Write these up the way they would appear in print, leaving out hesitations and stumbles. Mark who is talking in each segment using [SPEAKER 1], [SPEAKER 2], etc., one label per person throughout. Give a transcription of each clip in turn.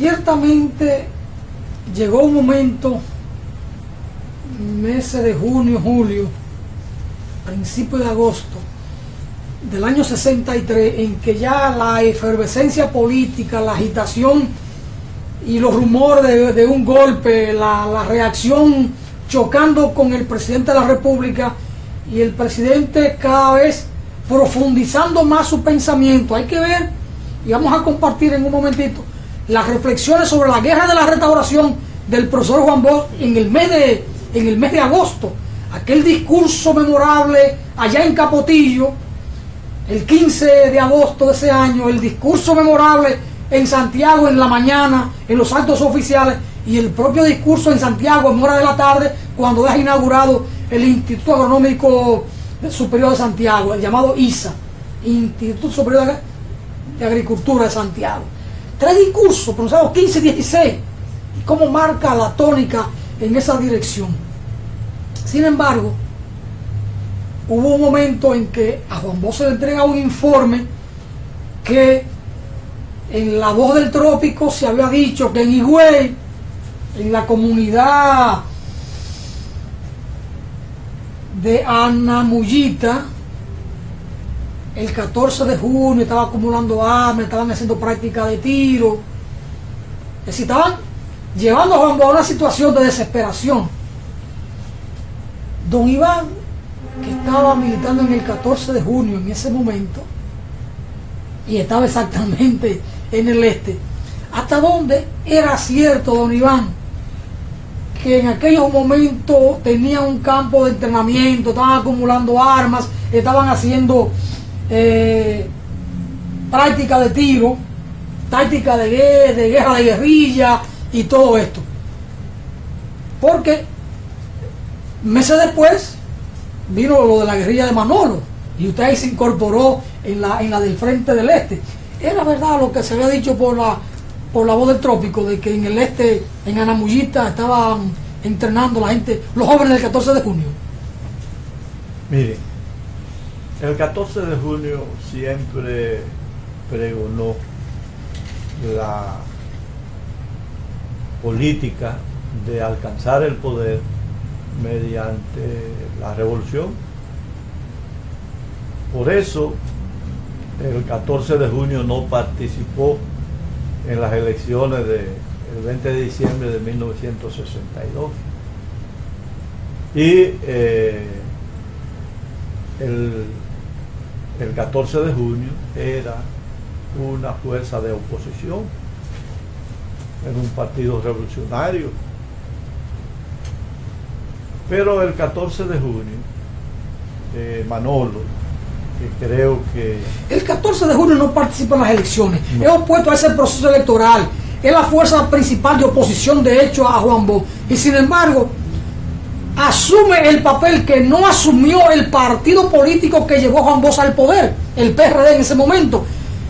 [SPEAKER 1] Ciertamente llegó un momento, meses de junio, julio, principio de agosto del año 63, en que ya la efervescencia política, la agitación y los rumores de un golpe, la reacción chocando con el presidente de la República y el presidente cada vez profundizando más su pensamiento. Hay que ver, y vamos a compartir en un momentito, las reflexiones sobre la guerra de la restauración del profesor Juan Bosch en el mes de agosto. Aquel discurso memorable allá en Capotillo, el 15 de agosto de ese año, el discurso memorable en Santiago en la mañana, en los actos oficiales, y el propio discurso en Santiago en hora de la tarde, cuando es inaugurado el Instituto Agronómico Superior de Santiago, el llamado ISA, Instituto Superior de Agricultura de Santiago. 3 discursos pronunciados 15 y 16, y cómo marca la tónica en esa dirección. Sin embargo, hubo un momento en que a Juan Bosch se le entrega un informe que en La Voz del Trópico se había dicho que en Higüey, en la comunidad de Anamuyita, el 14 de junio estaba acumulando armas, estaban haciendo práctica de tiro, es decir, estaban llevando a Juan Bosch a una situación de desesperación. Don Iván, que estaba militando en el 14 de junio en ese momento, y estaba exactamente en el este, ¿hasta dónde era cierto, don Iván, que en aquellos momentos tenían un campo de entrenamiento, estaban acumulando armas, estaban haciendo práctica de tiro, táctica de guerra de guerrilla y todo esto? Porque meses después vino lo de la guerrilla de Manolo y usted ahí se incorporó en la del Frente del Este. Era verdad lo que se había dicho por la Voz del Trópico, de que en el este, en Anamuyita, estaban entrenando la gente, los jóvenes del 14 de junio.
[SPEAKER 2] Mire, el 14 de junio siempre pregonó la política de alcanzar el poder mediante la revolución. Por eso el 14 de junio no participó en las elecciones del 20 de diciembre de 1962 y el 14 de junio era una fuerza de oposición, era un partido revolucionario. Pero el 14 de junio, Manolo, que creo que...
[SPEAKER 1] El 14 de junio no participa en las elecciones, no. Es opuesto a ese proceso electoral, es la fuerza principal de oposición de hecho a Juan Bosch, y sin embargo asume el papel que no asumió el partido político que llevó a Juan Bosch al poder, el PRD en ese momento,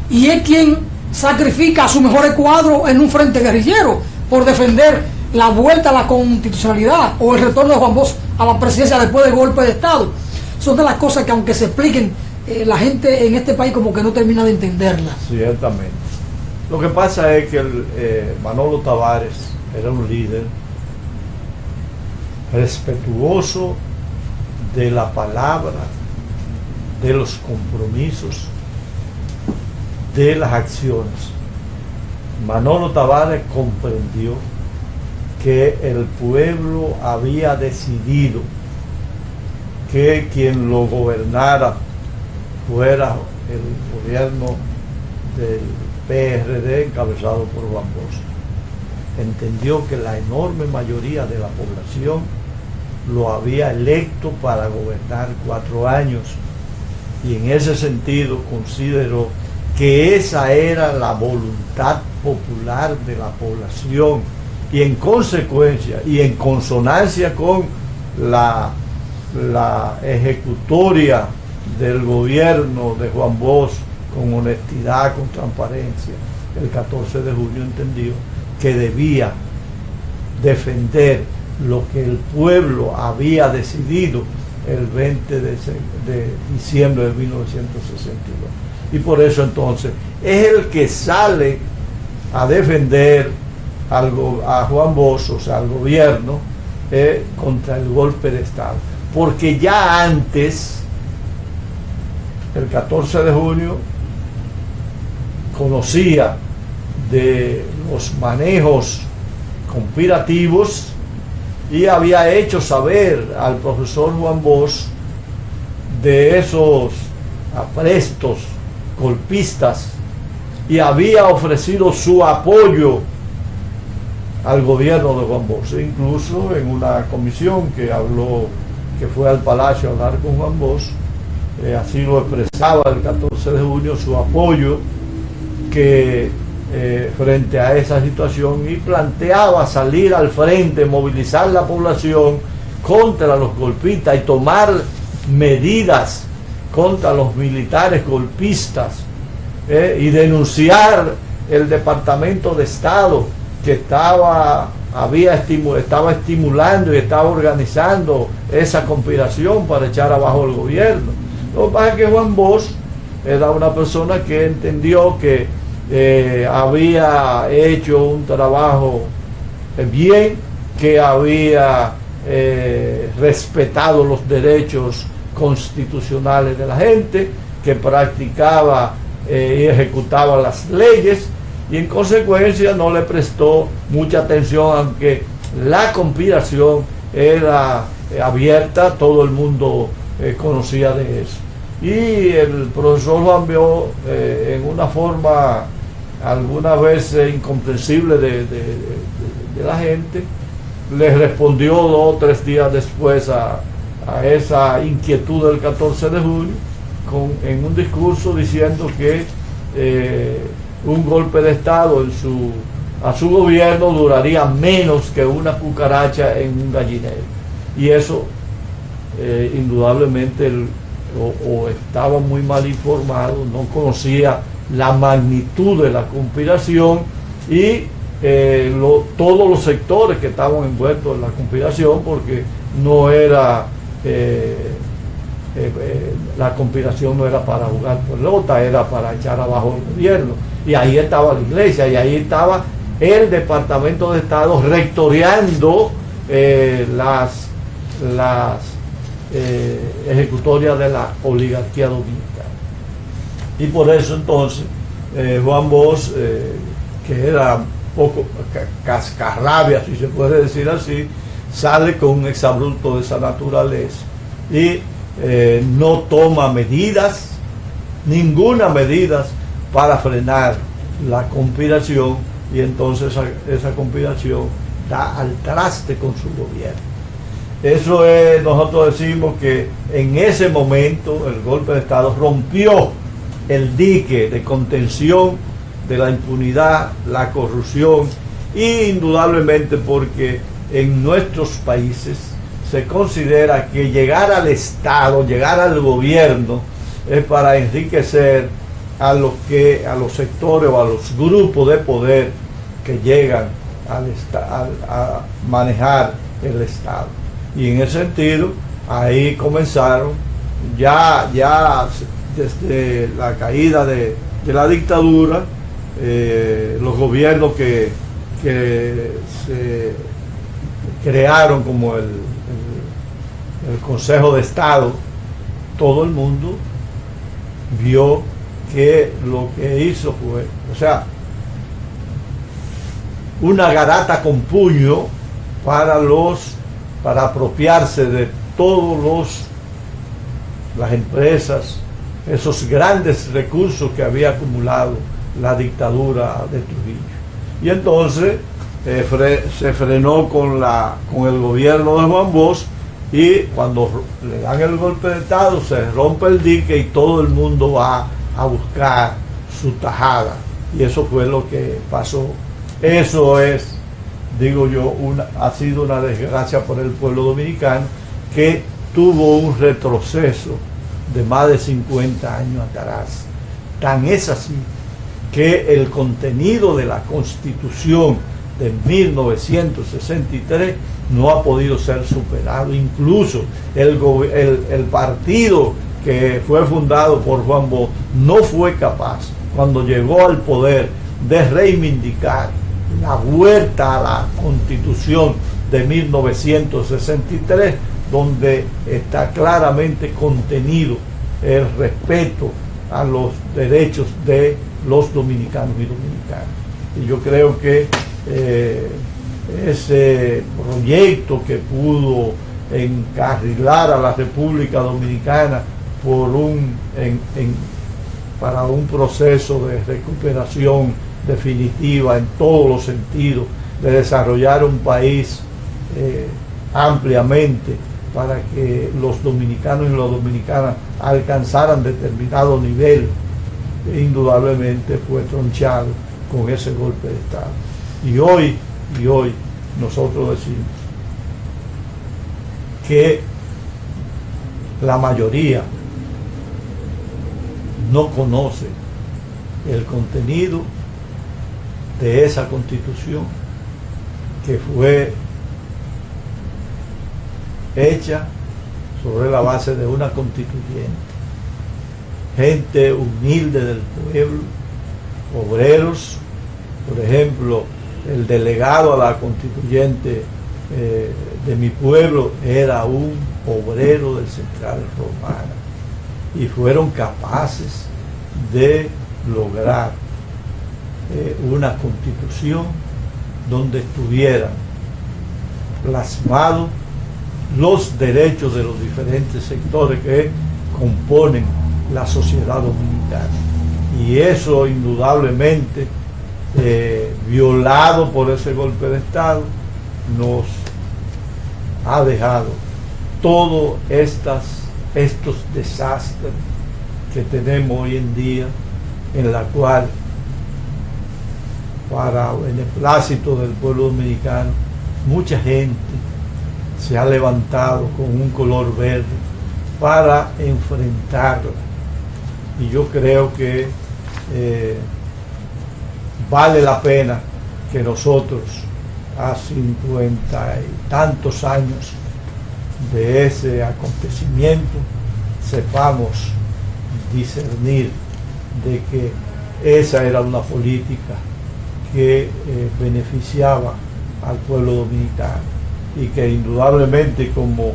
[SPEAKER 1] y es quien sacrifica a sus mejores cuadros en un frente guerrillero por defender la vuelta a la constitucionalidad o el retorno de Juan Bosch a la presidencia después del golpe de Estado. Son de las cosas que, aunque se expliquen, la gente en este país como que no termina de entenderlas.
[SPEAKER 2] Ciertamente. Lo que pasa es que Manolo Tavares era un líder respetuoso de la palabra, de los compromisos, de las acciones. Manolo Tavares comprendió que el pueblo había decidido que quien lo gobernara fuera el gobierno del PRD encabezado por Juan Bosch. Entendió que la enorme mayoría de la población lo había electo para gobernar 4 años, y en ese sentido consideró que esa era la voluntad popular de la población, y en consecuencia y en consonancia con la ejecutoria del gobierno de Juan Bosch, con honestidad, con transparencia, el 14 de junio entendió que debía defender lo que el pueblo había decidido el 20 de diciembre de 1962. Y por eso entonces es el que sale a defender a Juan Bosch, o sea, al gobierno, contra el golpe de Estado. Porque ya antes, el 14 de junio, conocía de los manejos conspirativos y había hecho saber al profesor Juan Bosch de esos aprestos golpistas y había ofrecido su apoyo al gobierno de Juan Bosch. Incluso en una comisión que fue al Palacio a hablar con Juan Bosch, así lo expresaba el 14 de junio, su apoyo frente a esa situación, y planteaba salir al frente, movilizar la población contra los golpistas y tomar medidas contra los militares golpistas, y denunciar el Departamento de Estado que estaba estimulando y estaba organizando esa conspiración para echar abajo el gobierno. Lo que pasa es que Juan Bosch era una persona que entendió que había hecho un trabajo bien, que había respetado los derechos constitucionales de la gente, que practicaba y ejecutaba las leyes, y en consecuencia no le prestó mucha atención, aunque la conspiración era abierta, todo el mundo conocía de eso. Y el profesor Juan Bosch, en una forma algunas veces incomprensible de la gente, le respondió 2 o 3 días después a esa inquietud del 14 de junio en un discurso diciendo que un golpe de Estado a su gobierno duraría menos que una cucaracha en un gallinero. Y eso indudablemente o estaba muy mal informado, no conocía la magnitud de la conspiración y todos los sectores que estaban envueltos en la conspiración, porque no era la conspiración no era para jugar pelota, era para echar abajo el gobierno. Y ahí estaba la iglesia, y ahí estaba el Departamento de Estado rectoreando las ejecutorias de la oligarquía dominicana. Y por eso entonces Juan Bosch, que era un poco cascarrabia, si se puede decir así, sale con un exabrupto de esa naturaleza y no toma medidas, ninguna medida para frenar la conspiración, y entonces esa conspiración da al traste con su gobierno. Eso es, nosotros decimos que en ese momento el golpe de Estado rompió el dique de contención de la impunidad, la corrupción, y indudablemente porque en nuestros países se considera que llegar al Estado, llegar al gobierno, es para enriquecer a los sectores o a los grupos de poder que llegan a manejar el Estado. Y en ese sentido, ahí comenzaron, ya desde la caída de la dictadura, los gobiernos que se crearon, como el Consejo de Estado, todo el mundo vio que lo que hizo fue, una garata con puño para apropiarse de todos las empresas, esos grandes recursos que había acumulado la dictadura de Trujillo. Y entonces se frenó con el gobierno de Juan Bosch, y cuando le dan el golpe de Estado se rompe el dique y todo el mundo va a buscar su tajada, y eso fue lo que pasó. Eso es, digo yo, ha sido una desgracia por el pueblo dominicano, que tuvo un retroceso de más de 50 años atrás. Tan es así que el contenido de la Constitución de 1963 no ha podido ser superado. Incluso el partido que fue fundado por Juan Bosch no fue capaz, cuando llegó al poder, de reivindicar la vuelta a la Constitución de 1963, donde está claramente contenido el respeto a los derechos de los dominicanos y dominicanas. Y yo creo que ese proyecto que pudo encarrilar a la República Dominicana para un proceso de recuperación definitiva en todos los sentidos, de desarrollar un país ampliamente para que los dominicanos y las dominicanas alcanzaran determinado nivel, indudablemente fue tronchado con ese golpe de Estado. Y hoy nosotros decimos que la mayoría no conoce el contenido de esa Constitución que fue hecha sobre la base de una constituyente, gente humilde del pueblo, obreros. Por ejemplo, el delegado a la constituyente de mi pueblo era un obrero del Central Romana, y fueron capaces de lograr una constitución donde estuvieran plasmados los derechos de los diferentes sectores que componen la sociedad dominicana. Y eso indudablemente, violado por ese golpe de Estado, nos ha dejado todos estos desastres que tenemos hoy en día, en la cual, para el beneplácito del pueblo dominicano, mucha gente se ha levantado con un color verde para enfrentarla. Y yo creo que vale la pena que nosotros, a 50 y tantos años de ese acontecimiento, sepamos discernir de que esa era una política que beneficiaba al pueblo dominicano, y que indudablemente, como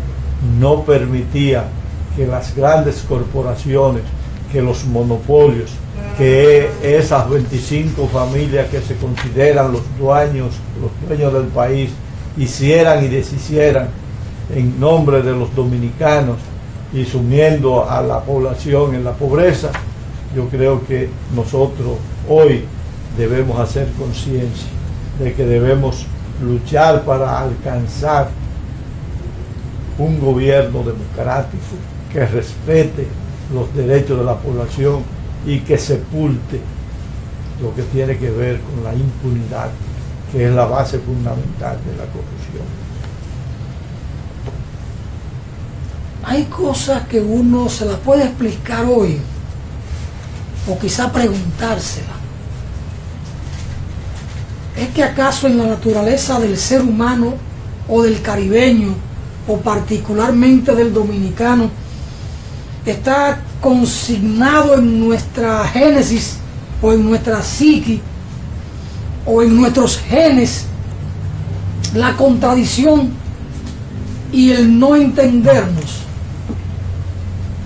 [SPEAKER 2] no permitía que las grandes corporaciones, que los monopolios, que esas 25 familias que se consideran los dueños del país, hicieran y deshicieran en nombre de los dominicanos y sumiendo a la población en la pobreza, yo creo que nosotros hoy debemos hacer conciencia de que debemos luchar para alcanzar un gobierno democrático que respete los derechos de la población y que sepulte lo que tiene que ver con la impunidad, que es la base fundamental de la corrupción.
[SPEAKER 1] Hay cosas que uno se las puede explicar hoy, o quizá preguntársela. ¿Es que acaso en la naturaleza del ser humano, o del caribeño, o particularmente del dominicano, está consignado en nuestra génesis, o en nuestra psique, o en nuestros genes, la contradicción y el no entendernos,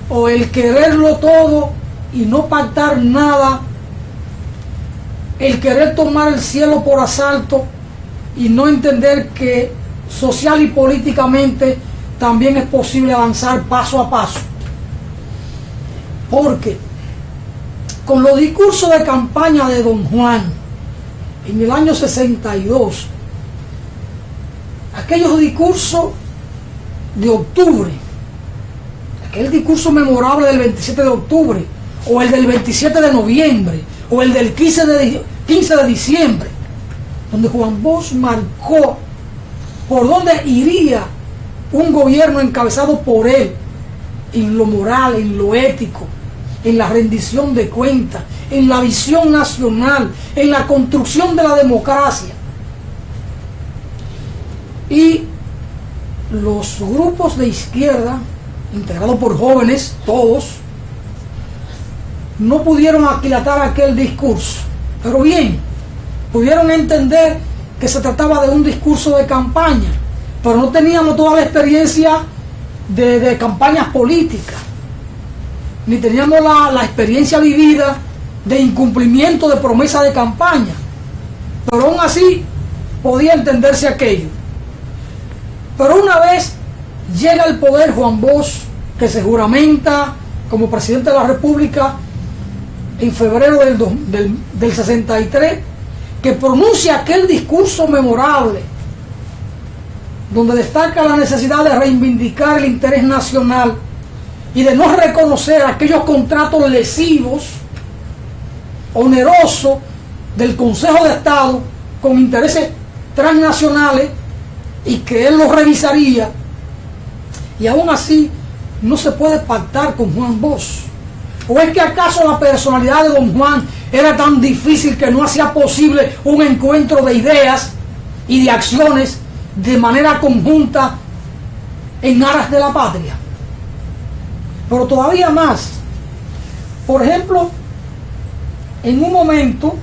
[SPEAKER 1] o el quererlo todo y no pactar nada, el querer tomar el cielo por asalto y no entender que social y políticamente también es posible avanzar paso a paso? Porque con los discursos de campaña de Don Juan en el año 62, aquellos discursos de octubre, aquel discurso memorable del 27 de octubre, o el del 27 de noviembre, o el del 15 de diciembre, donde Juan Bosch marcó por dónde iría un gobierno encabezado por él, en lo moral, en lo ético, en la rendición de cuentas, en la visión nacional, en la construcción de la democracia. Y los grupos de izquierda, integrados por jóvenes, todos, no pudieron aquilatar aquel discurso. Pero bien, pudieron entender que se trataba de un discurso de campaña, pero no teníamos toda la experiencia de campañas políticas, ni teníamos la experiencia vivida de incumplimiento de promesa de campaña, pero aún así podía entenderse aquello. Pero una vez llega al poder Juan Bosch, que se juramenta como presidente de la República en febrero del 63, que pronuncia aquel discurso memorable donde destaca la necesidad de reivindicar el interés nacional y de no reconocer aquellos contratos lesivos, onerosos del Consejo de Estado con intereses transnacionales, y que él los revisaría. Y aún así no se puede pactar con Juan Bosch. ¿O es que acaso la personalidad de don Juan era tan difícil que no hacía posible un encuentro de ideas y de acciones de manera conjunta en aras de la patria? Pero todavía más. Por ejemplo, en un momento,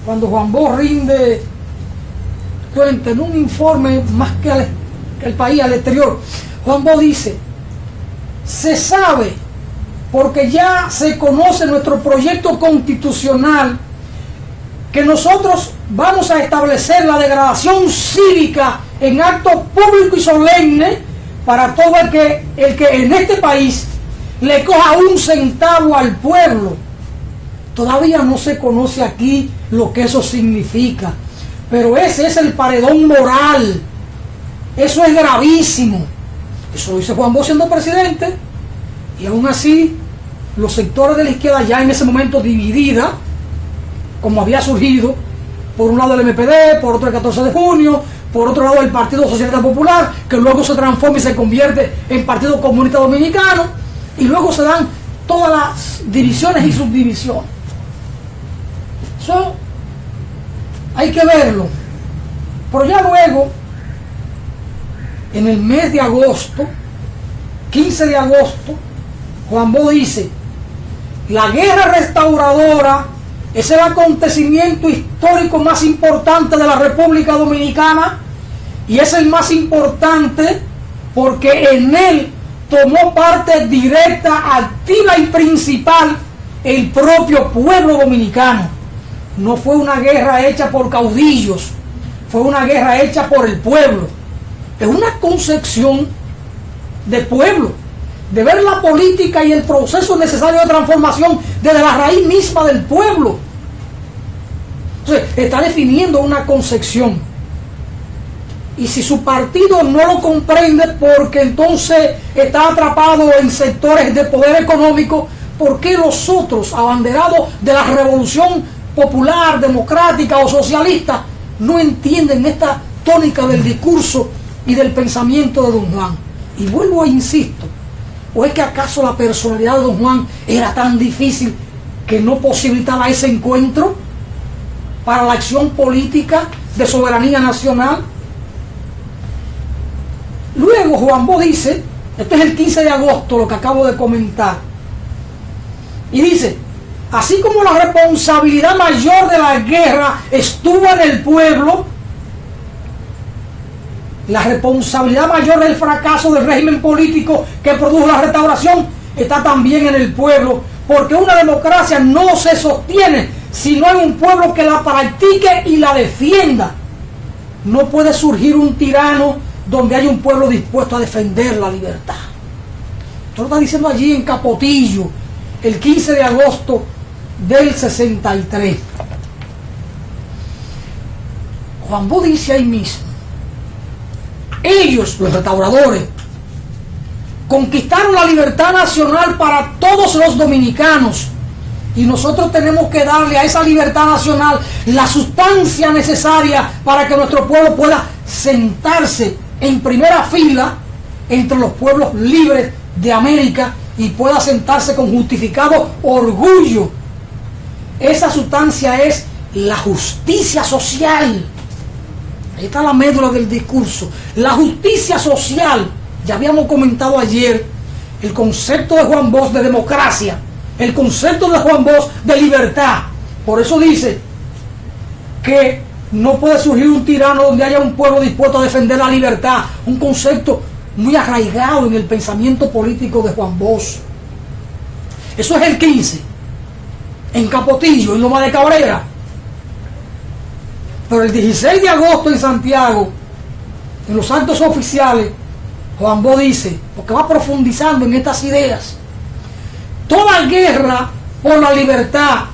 [SPEAKER 1] cuando Juan Bosch rinde cuenta en un informe más que el país al exterior, Juan Bosch dice: se sabe, porque ya se conoce nuestro proyecto constitucional, que nosotros vamos a establecer la degradación cívica en acto público y solemne para todo el que en este país le coja un centavo al pueblo. Todavía no se conoce aquí lo que eso significa, pero ese es el paredón moral. Eso es gravísimo. Eso lo dice Juan Bosch siendo presidente, y aún así los sectores de la izquierda, ya en ese momento dividida, como había surgido, por un lado el MPD, por otro el 14 de junio, por otro lado el Partido Socialista Popular, que luego se transforma y se convierte en Partido Comunista Dominicano, y luego se dan todas las divisiones y subdivisiones. Eso hay que verlo. Pero ya luego, en el mes de agosto, 15 de agosto, Juan Bosch dice: la guerra restauradora es el acontecimiento histórico más importante de la República Dominicana, y es el más importante porque en él tomó parte directa, activa y principal el propio pueblo dominicano. No fue una guerra hecha por caudillos, fue una guerra hecha por el pueblo. Es una concepción de pueblo, de ver la política y el proceso necesario de transformación desde la raíz misma del pueblo. Entonces, está definiendo una concepción. Y si su partido no lo comprende porque entonces está atrapado en sectores de poder económico, ¿por qué los otros, abanderados de la revolución popular, democrática o socialista, no entienden esta tónica del discurso y del pensamiento de don Juan? Y vuelvo e insisto, ¿o es que acaso la personalidad de don Juan era tan difícil que no posibilitaba ese encuentro para la acción política de soberanía nacional? Luego Juan Bosch dice, esto es el 15 de agosto lo que acabo de comentar, y dice: así como la responsabilidad mayor de la guerra estuvo en el pueblo, la responsabilidad mayor del fracaso del régimen político que produjo la restauración está también en el pueblo, porque una democracia no se sostiene si no hay un pueblo que la practique y la defienda. No puede surgir un tirano donde hay un pueblo dispuesto a defender la libertad. Esto lo está diciendo allí en Capotillo, el 15 de agosto del 63. Juan Bosch dice ahí mismo: ellos, los restauradores, conquistaron la libertad nacional para todos los dominicanos, y nosotros tenemos que darle a esa libertad nacional la sustancia necesaria para que nuestro pueblo pueda sentarse en primera fila entre los pueblos libres de América y pueda sentarse con justificado orgullo. Esa sustancia es la justicia social. Ahí está la médula del discurso. La justicia social. Ya habíamos comentado ayer el concepto de Juan Bosch de democracia, el concepto de Juan Bosch de libertad. Por eso dice que no puede surgir un tirano donde haya un pueblo dispuesto a defender la libertad, un concepto muy arraigado en el pensamiento político de Juan Bosch. Eso es el 15, en Capotillo, en Loma de Cabrera. Pero el 16 de agosto en Santiago, en los actos oficiales, Juan Bosch dice, porque va profundizando en estas ideas, toda guerra por la libertad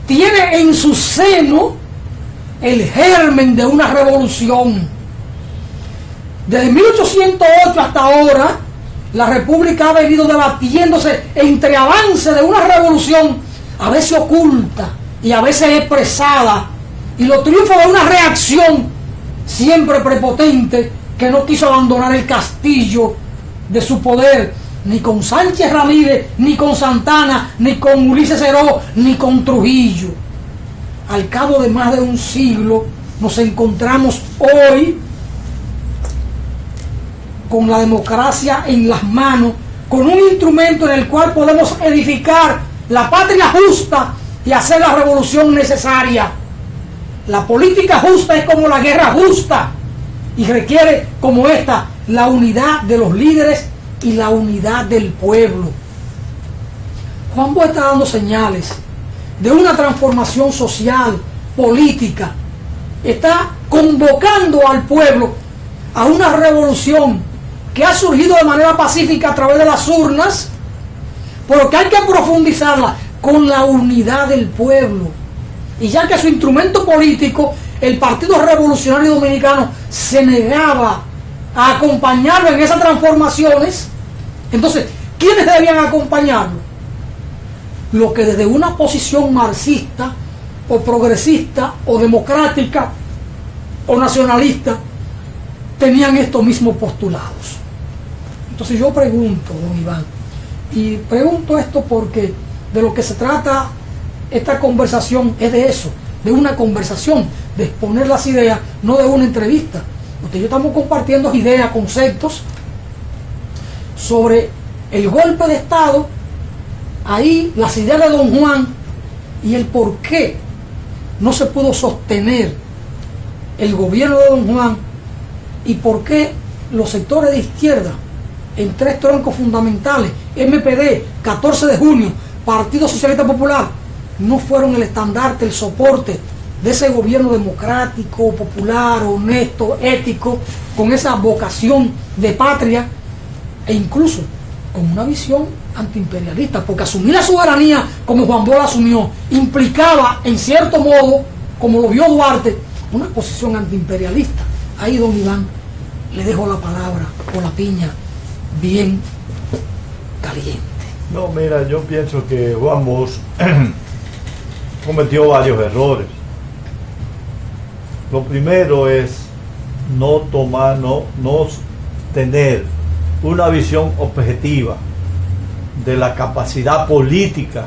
[SPEAKER 1] tiene en su seno el germen de una revolución. Desde 1808 hasta ahora, la República ha venido debatiéndose entre avances de una revolución, a veces oculta y a veces expresada, y los triunfos de una reacción siempre prepotente que no quiso abandonar el castillo de su poder, ni con Sánchez Ramírez, ni con Santana, ni con Ulises Heró, ni con Trujillo. Al cabo de más de un siglo, nos encontramos hoy con la democracia en las manos, con un instrumento en el cual podemos edificar la patria justa y hacer la revolución necesaria. La política justa es como la guerra justa y requiere, como esta, la unidad de los líderes y la unidad del pueblo. Juan Bosch está dando señales de una transformación social, política. Está convocando al pueblo a una revolución que ha surgido de manera pacífica a través de las urnas, pero que hay que profundizarla con la unidad del pueblo. Y ya que su instrumento político, el Partido Revolucionario Dominicano, se negaba a acompañarlo en esas transformaciones, entonces, ¿quiénes debían acompañarlo? Los que desde una posición marxista, o progresista, o democrática, o nacionalista, tenían estos mismos postulados. Entonces yo pregunto, don Iván, y pregunto esto porque de lo que se trata esta conversación es de eso, de una conversación, de exponer las ideas, no de una entrevista. Porque yo estamos compartiendo ideas, conceptos sobre el golpe de Estado, ahí las ideas de don Juan y el por qué no se pudo sostener el gobierno de don Juan y por qué los sectores de izquierda en tres troncos fundamentales, MPD, 14 de junio, Partido Socialista Popular, no fueron el estandarte, el soporte de ese gobierno democrático, popular, honesto, ético, con esa vocación de patria e incluso con una visión antiimperialista, porque asumir la soberanía como Juan Bosch la asumió implicaba, en cierto modo, como lo vio Duarte, una posición antiimperialista. Ahí, don Iván, le dejo la palabra o la piña bien caliente.
[SPEAKER 2] No, mira, yo pienso que Juan Bosch cometió varios errores. Lo primero es no tener una visión objetiva de la capacidad política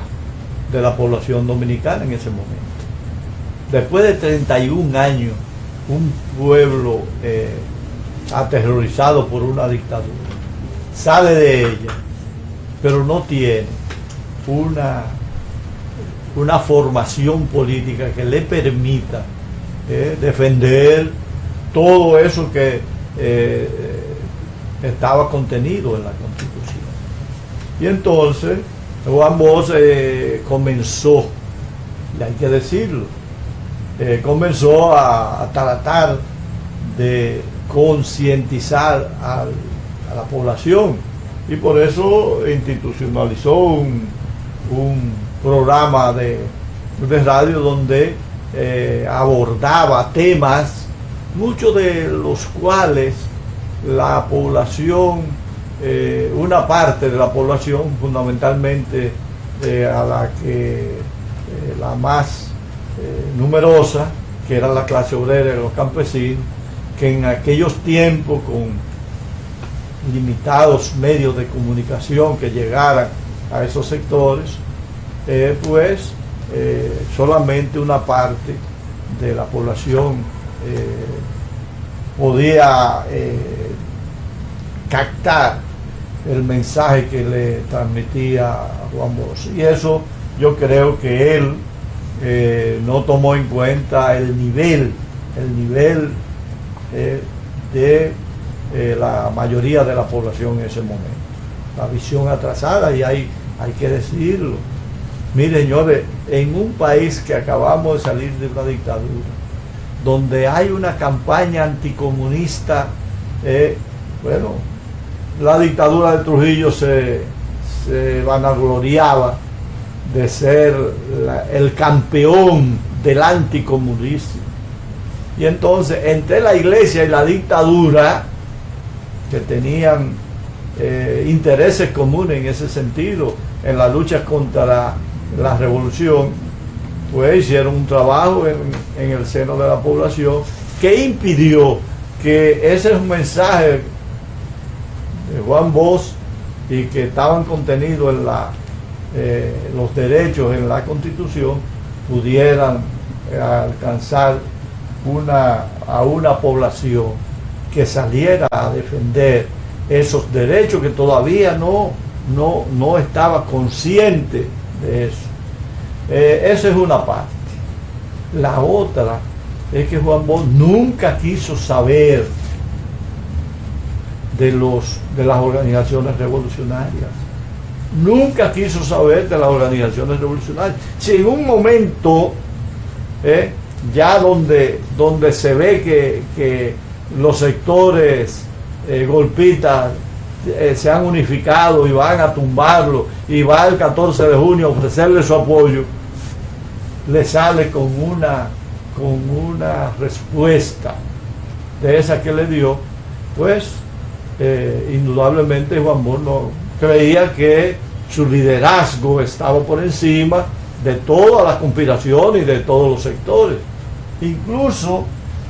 [SPEAKER 2] de la población dominicana en ese momento. Después de 31 años, un pueblo aterrorizado por una dictadura sale de ella, pero no tiene una formación política que le permita defender todo eso que estaba contenido en la Constitución. Y entonces Juan Bosch comenzó, y hay que decirlo, comenzó a tratar de concientizar a la población, y por eso institucionalizó un programa de radio donde abordaba temas, muchos de los cuales la población, una parte de la población, fundamentalmente a la que la más numerosa, que era la clase obrera y los campesinos, que en aquellos tiempos, con limitados medios de comunicación que llegaran a esos sectores, solamente una parte de la población podía captar el mensaje que le transmitía Juan Bosch. Y eso yo creo que él no tomó en cuenta el nivel de la mayoría de la población en ese momento. La visión atrasada, y hay que decirlo. Miren, señores, en un país que acabamos de salir de una dictadura, donde hay una campaña anticomunista, bueno, la dictadura de Trujillo se vanagloriaba de ser el campeón del anticomunismo. Y entonces, entre la iglesia y la dictadura, que tenían intereses comunes en ese sentido, en la lucha contra la revolución, pues hicieron un trabajo en el seno de la población que impidió que ese mensaje de Juan Bosch, y que estaban contenidos en los derechos en la Constitución, pudieran alcanzar a una población que saliera a defender esos derechos, que todavía no estaba consciente de eso. Esa es una parte. La otra es que Juan Bosch nunca quiso saber de las organizaciones revolucionarias. Nunca quiso saber de las organizaciones revolucionarias. Si en un momento ya donde se ve que los sectores golpistas se han unificado y van a tumbarlo, y va el 14 de junio a ofrecerle su apoyo, le sale con una respuesta de esa que le dio, pues indudablemente Juan Bosch no creía que su liderazgo estaba por encima de toda la conspiración y de todos los sectores. Incluso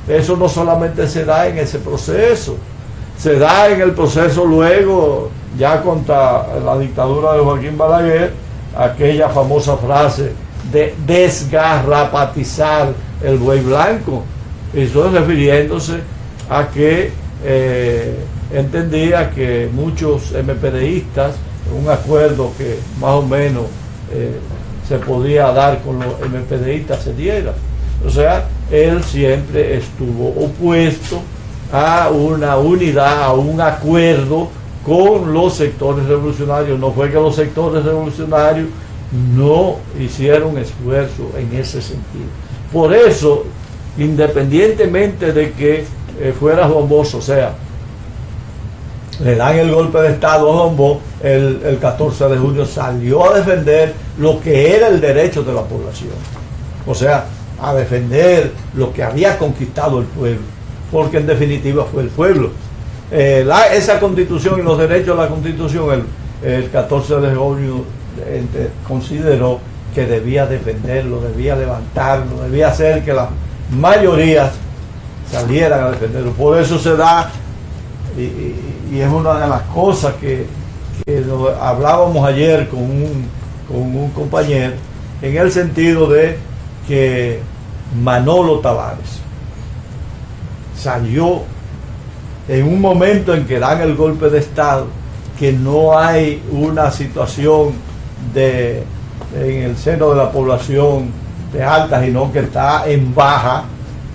[SPEAKER 2] eso no solamente se da en ese proceso, se da en el proceso luego, ya contra la dictadura de Joaquín Balaguer, aquella famosa frase de desgarrapatizar el buey blanco. Eso refiriéndose a que entendía que muchos MPDistas, un acuerdo que más o menos se podía dar con los MPDistas, se diera. O sea, él siempre estuvo opuesto a una unidad, a un acuerdo con los sectores revolucionarios. No fue que los sectores revolucionarios no hicieron esfuerzo en ese sentido. Por eso, independientemente de que fuera Juan Bosch, o sea, le dan el golpe de Estado a Juan Bosch, el 14 de junio salió a defender lo que era el derecho de la población, o sea, a defender lo que había conquistado el pueblo, porque en definitiva fue el pueblo. Esa constitución y los derechos de la constitución, el 14 de junio consideró que debía defenderlo, debía levantarlo, debía hacer que las mayorías salieran a defenderlo. Por eso se da, y es una de las cosas que hablábamos ayer con un compañero, en el sentido de que Manolo Tavares salió en un momento en que dan el golpe de Estado, que no hay una situación en el seno de la población de alta, sino que está en baja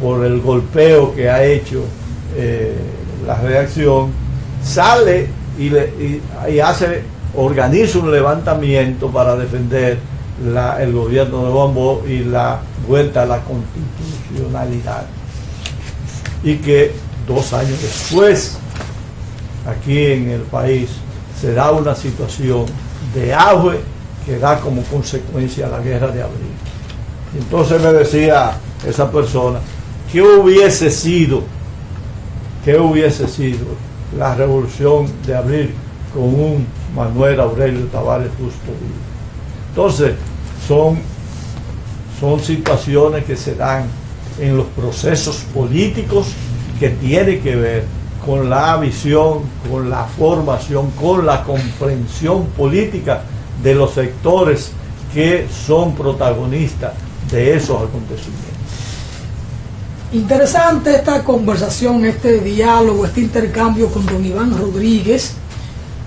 [SPEAKER 2] por el golpeo que ha hecho la reacción, sale y organiza un levantamiento para defender el gobierno de Juan Bosch y la vuelta a la constitucionalidad. Y que 2 años después, aquí en el país, se da una situación de auge que da como consecuencia la guerra de abril. Entonces me decía esa persona, ¿qué hubiese sido la revolución de abril con un Manuel Aurelio Tavares justo vivo? Entonces son situaciones que se dan en los procesos políticos, que tiene que ver con la visión, con la formación, con la comprensión política de los sectores que son protagonistas de esos acontecimientos.
[SPEAKER 1] Interesante esta conversación, este diálogo, este intercambio con don Iván Rodríguez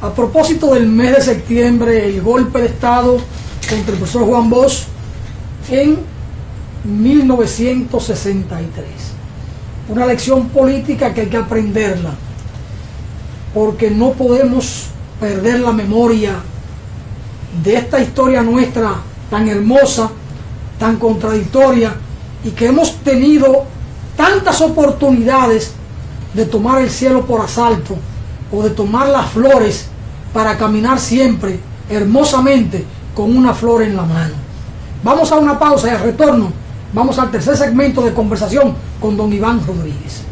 [SPEAKER 1] a propósito del mes de septiembre, el golpe de Estado contra el profesor Juan Bosch en 1963. Una lección política que hay que aprenderla, porque no podemos perder la memoria de esta historia nuestra tan hermosa, tan contradictoria, y que hemos tenido tantas oportunidades de tomar el cielo por asalto o de tomar las flores para caminar siempre hermosamente con una flor en la mano. Vamos a una pausa y al retorno vamos al tercer segmento de conversación con don Iván Rodríguez.